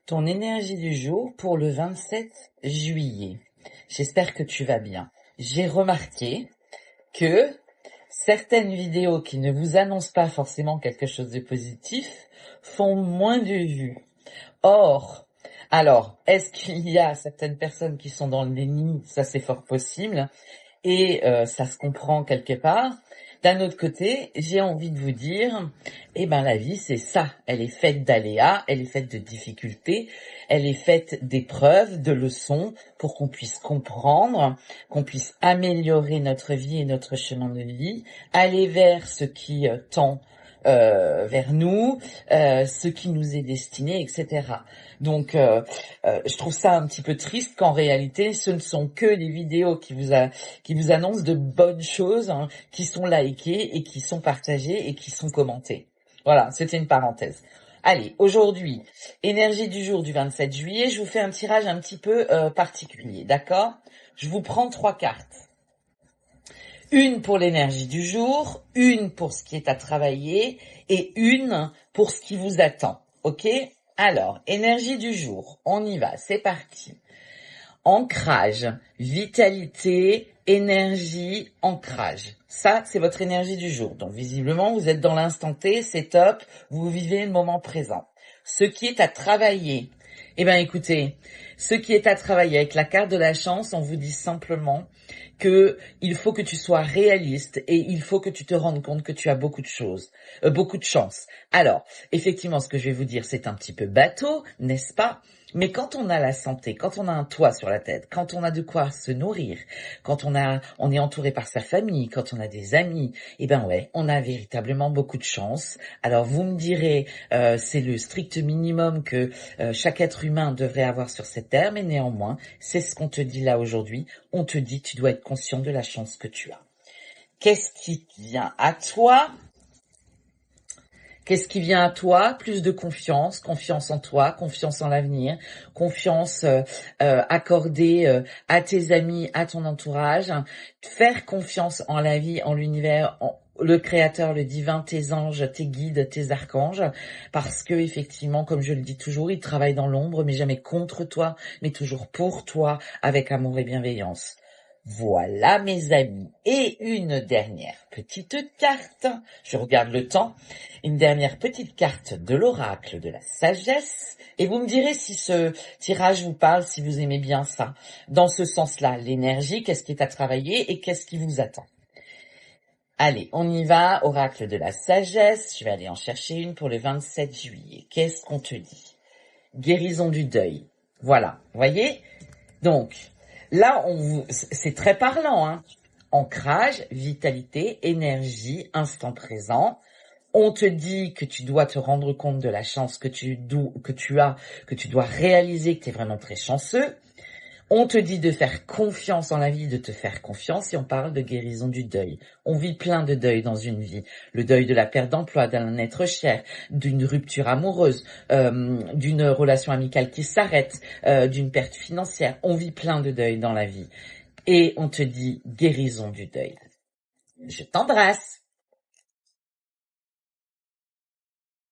Ton énergie du jour pour le 27 juillet. J'espère que tu vas bien. J'ai remarqué que certaines vidéos qui ne vous annoncent pas forcément quelque chose de positif font moins de vues. Or, alors, est-ce qu'il y a certaines personnes qui sont dans le déni? Ça, c'est fort possible. Et ça se comprend quelque part. D'un autre côté, j'ai envie de vous dire, la vie, c'est ça. Elle est faite d'aléas, elle est faite de difficultés, elle est faite d'épreuves, de leçons, pour qu'on puisse comprendre, qu'on puisse améliorer notre vie et notre chemin de vie, aller vers ce qui tend vers nous, ce qui nous est destiné, etc. Donc, je trouve ça un petit peu triste qu'en réalité, ce ne sont que les vidéos qui vous annoncent de bonnes choses, qui sont likées et qui sont partagées et qui sont commentées. Voilà, c'était une parenthèse. Allez, aujourd'hui, énergie du jour du 27 juillet, je vous fais un tirage un petit peu particulier, d'accord? Je vous prends 3 cartes. Une pour l'énergie du jour, une pour ce qui est à travailler et une pour ce qui vous attend, ok? Alors, énergie du jour, on y va, c'est parti. Ancrage, vitalité, énergie, ancrage. Ça, c'est votre énergie du jour. Donc, visiblement, vous êtes dans l'instant T, c'est top, vous vivez le moment présent. Ce qui est à travailler, écoutez, ce qui est à travailler avec la carte de la chance, on vous dit simplement que il faut que tu sois réaliste et il faut que tu te rendes compte que tu as beaucoup de choses, beaucoup de chance. Alors, effectivement, ce que je vais vous dire, c'est un petit peu bateau, n'est-ce pas? Mais quand on a la santé, quand on a un toit sur la tête, quand on a de quoi se nourrir, quand on est entouré par sa famille, quand on a des amis, on a véritablement beaucoup de chance. Alors vous me direz, c'est le strict minimum que chaque être humain devrait avoir sur cette terre, mais néanmoins, c'est ce qu'on te dit là aujourd'hui. On te dit, tu dois être conscient de la chance que tu as. Qu'est-ce qui vient à toi? Qu'est-ce qui vient à toi? Plus de confiance, confiance en toi, confiance en l'avenir, confiance accordée à tes amis, à ton entourage, faire confiance en la vie, en l'univers, en le créateur, le divin, tes anges, tes guides, tes archanges, parce que effectivement, comme je le dis toujours, ils travaillent dans l'ombre, mais jamais contre toi, mais toujours pour toi, avec amour et bienveillance. Voilà mes amis. Et une dernière petite carte, je regarde le temps, une dernière petite carte de l'oracle de la sagesse, et vous me direz si ce tirage vous parle, si vous aimez bien ça. Dans ce sens-là, l'énergie, qu'est-ce qui est à travailler et qu'est-ce qui vous attend? Allez, on y va, oracle de la sagesse, je vais aller en chercher une pour le 27 juillet. Qu'est-ce qu'on te dit? Guérison du deuil. Voilà, voyez? Donc, là, c'est très parlant, hein. Ancrage, vitalité, énergie, instant présent. On te dit que tu dois te rendre compte de la chance que tu as, que tu dois réaliser que tu es vraiment très chanceux. On te dit de faire confiance en la vie, de te faire confiance, et on parle de guérison du deuil. On vit plein de deuils dans une vie. Le deuil de la perte d'emploi, d'un être cher, d'une rupture amoureuse, d'une relation amicale qui s'arrête, d'une perte financière. On vit plein de deuils dans la vie. Et on te dit guérison du deuil. Je t'embrasse.